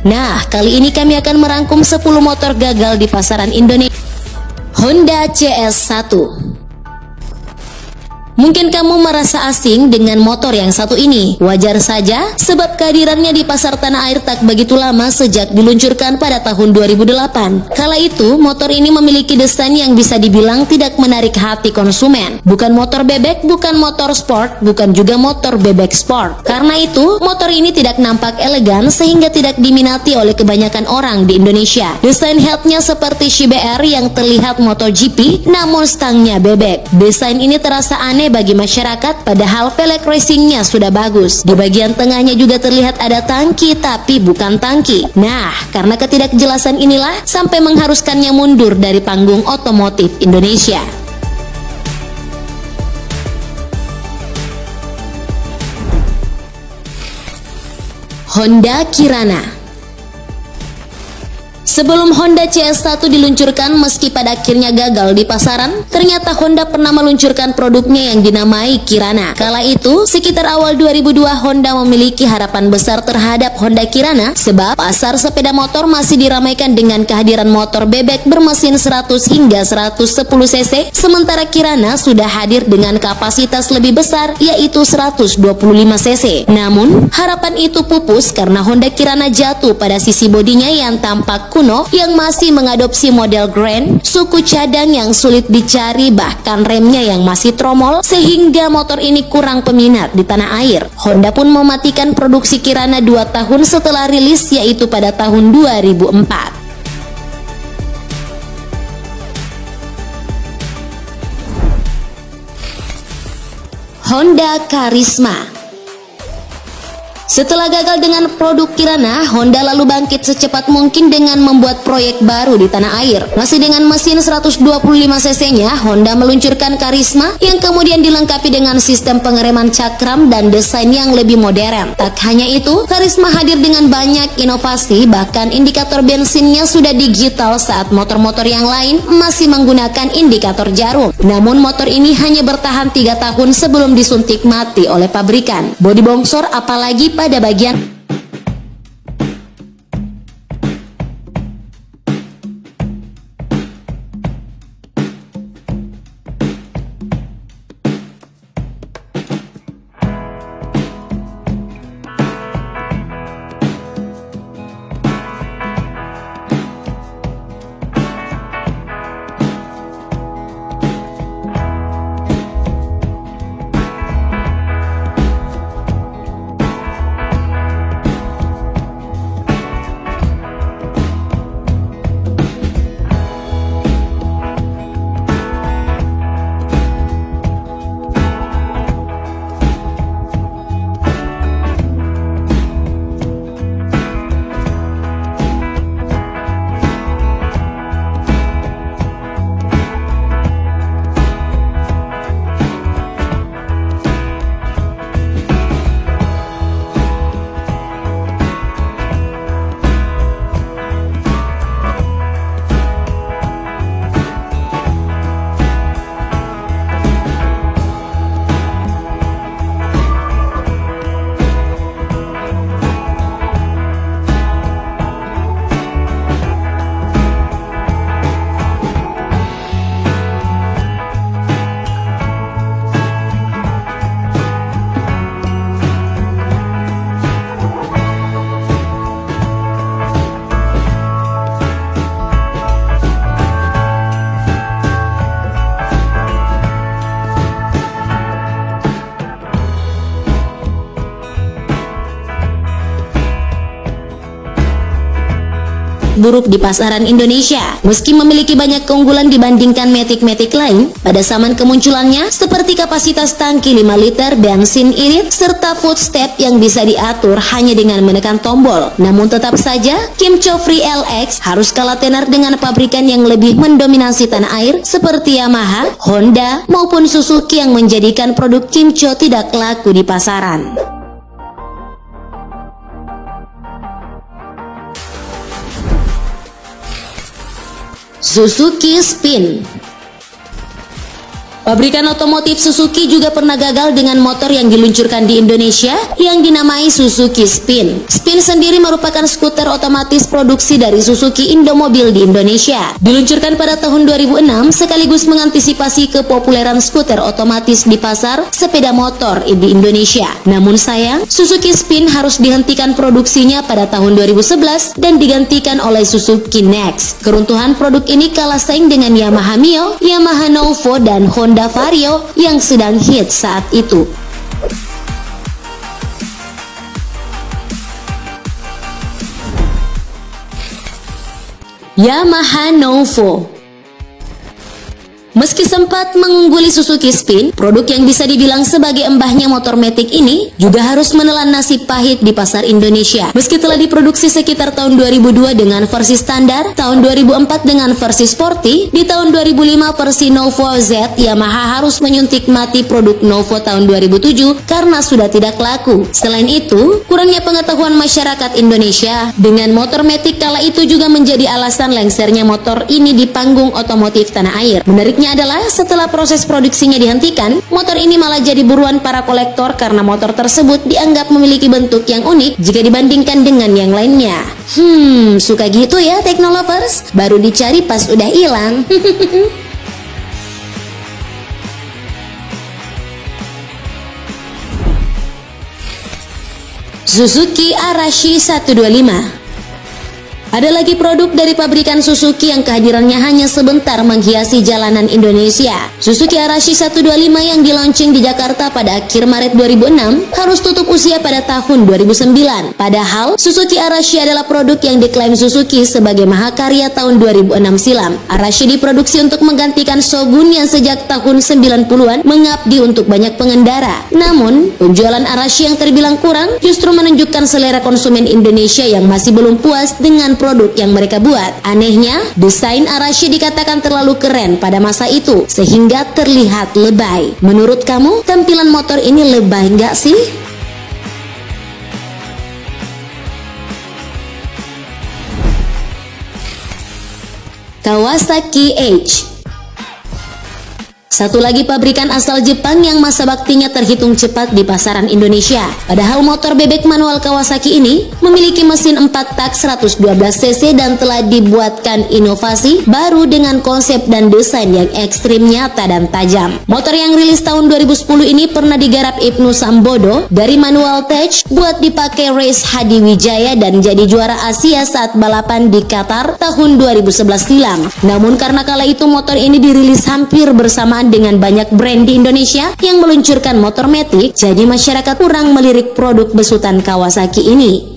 Nah, kali ini kami akan merangkum 10 motor gagal di pasaran Indonesia. Honda CS1. Mungkin kamu merasa asing dengan motor yang satu ini. Wajar saja, sebab kehadirannya di pasar tanah air tak begitu lama sejak diluncurkan pada tahun 2008. Kala itu, motor ini memiliki desain yang bisa dibilang tidak menarik hati konsumen. Bukan motor bebek, bukan motor sport, bukan juga motor bebek sport. Karena itu, motor ini tidak nampak elegan sehingga tidak diminati oleh kebanyakan orang di Indonesia. Desain headnya seperti CBR yang terlihat MotoGP, namun stangnya bebek. Desain ini terasa aneh bagi masyarakat, padahal velg racingnya sudah bagus. Di bagian tengahnya juga terlihat ada tangki, tapi bukan tangki. Nah, karena ketidakjelasan inilah sampai mengharuskannya mundur dari panggung otomotif Indonesia. Honda Kirana. Sebelum Honda CS1 diluncurkan, meski pada akhirnya gagal di pasaran, ternyata Honda pernah meluncurkan produknya yang dinamai Kirana. Kala itu, sekitar awal 2002, Honda memiliki harapan besar terhadap Honda Kirana, sebab pasar sepeda motor masih diramaikan dengan kehadiran motor bebek bermesin 100 hingga 110 cc, sementara Kirana sudah hadir dengan kapasitas lebih besar, yaitu 125 cc. Namun, harapan itu pupus karena Honda Kirana jatuh pada sisi bodinya yang tampak kuno, yang masih mengadopsi model Grand, suku cadang yang sulit dicari, bahkan remnya yang masih tromol, sehingga motor ini kurang peminat di tanah air. Honda pun mematikan produksi Kirana 2 tahun setelah rilis, yaitu pada tahun 2004. Honda Karisma. Setelah gagal dengan produk Kirana, Honda lalu bangkit secepat mungkin dengan membuat proyek baru di tanah air. Masih dengan mesin 125 cc-nya, Honda meluncurkan Karisma yang kemudian dilengkapi dengan sistem pengereman cakram dan desain yang lebih modern. Tak hanya itu, Karisma hadir dengan banyak inovasi, bahkan indikator bensinnya sudah digital saat motor-motor yang lain masih menggunakan indikator jarum. Namun motor ini hanya bertahan 3 tahun sebelum disuntik mati oleh pabrikan. Bodi bongsor apalagi pada bagian buruk di pasaran Indonesia. Meski memiliki banyak keunggulan dibandingkan Matic-Matic lain, pada zaman kemunculannya seperti kapasitas tangki 5 liter, bensin irit, serta footstep yang bisa diatur hanya dengan menekan tombol. Namun tetap saja, Kimco Free LX harus kalah tenar dengan pabrikan yang lebih mendominasi tanah air seperti Yamaha, Honda, maupun Suzuki yang menjadikan produk Kimco tidak laku di pasaran. Suzuki Spin. Pabrikan otomotif Suzuki juga pernah gagal dengan motor yang diluncurkan di Indonesia yang dinamai Suzuki Spin. Spin sendiri merupakan skuter otomatis produksi dari Suzuki Indomobil di Indonesia. Diluncurkan pada tahun 2006 sekaligus mengantisipasi kepopuleran skuter otomatis di pasar sepeda motor di Indonesia. Namun sayang, Suzuki Spin harus dihentikan produksinya pada tahun 2011 dan digantikan oleh Suzuki Next. Keruntuhan produk ini kalah saing dengan Yamaha Mio, Yamaha Novo, dan Honda Vario yang sedang hits saat itu. Yamaha Novo. Meski sempat mengungguli Suzuki Spin, produk yang bisa dibilang sebagai embahnya motor matic ini juga harus menelan nasib pahit di pasar Indonesia. Meski telah diproduksi sekitar tahun 2002 dengan versi standar, tahun 2004 dengan versi sporty, di tahun 2005 versi Novo Z, Yamaha harus menyuntik mati produk Novo tahun 2007 karena sudah tidak laku. Selain itu, kurangnya pengetahuan masyarakat Indonesia dengan motor matic kala itu juga menjadi alasan lengsernya motor ini di panggung otomotif tanah air. Menariknya adalah setelah proses produksinya dihentikan, motor ini malah jadi buruan para kolektor karena motor tersebut dianggap memiliki bentuk yang unik jika dibandingkan dengan yang lainnya. Suka gitu ya teknolovers? Baru dicari pas udah hilang. Suzuki Arashi 125. Ada lagi produk dari pabrikan Suzuki yang kehadirannya hanya sebentar menghiasi jalanan Indonesia. Suzuki Arashi 125 yang dilaunching di Jakarta pada akhir Maret 2006 harus tutup usia pada tahun 2009. Padahal Suzuki Arashi adalah produk yang diklaim Suzuki sebagai mahakarya tahun 2006 silam. Arashi diproduksi untuk menggantikan Shogun yang sejak tahun 90-an mengabdi untuk banyak pengendara. Namun, penjualan Arashi yang terbilang kurang justru menunjukkan selera konsumen Indonesia yang masih belum puas dengan produk yang mereka buat. Anehnya, desain Arashi dikatakan terlalu keren pada masa itu sehingga terlihat lebay. Menurut kamu, tampilan motor ini lebay nggak sih? Kawasaki H. Satu lagi pabrikan asal Jepang yang masa baktinya terhitung cepat di pasaran Indonesia. Padahal motor bebek manual Kawasaki ini memiliki mesin 4 tak 112 cc dan telah dibuatkan inovasi baru dengan konsep dan desain yang ekstrim, nyata, dan tajam. Motor yang rilis tahun 2010 ini pernah digarap Ibnu Sambodo dari Manual Tech buat dipakai race Hadi Wijaya dan jadi juara Asia saat balapan di Qatar tahun 2011 silam. Namun karena kala itu motor ini dirilis hampir bersamaan dengan banyak brand di Indonesia yang meluncurkan motor matic, jadi masyarakat kurang melirik produk besutan Kawasaki ini.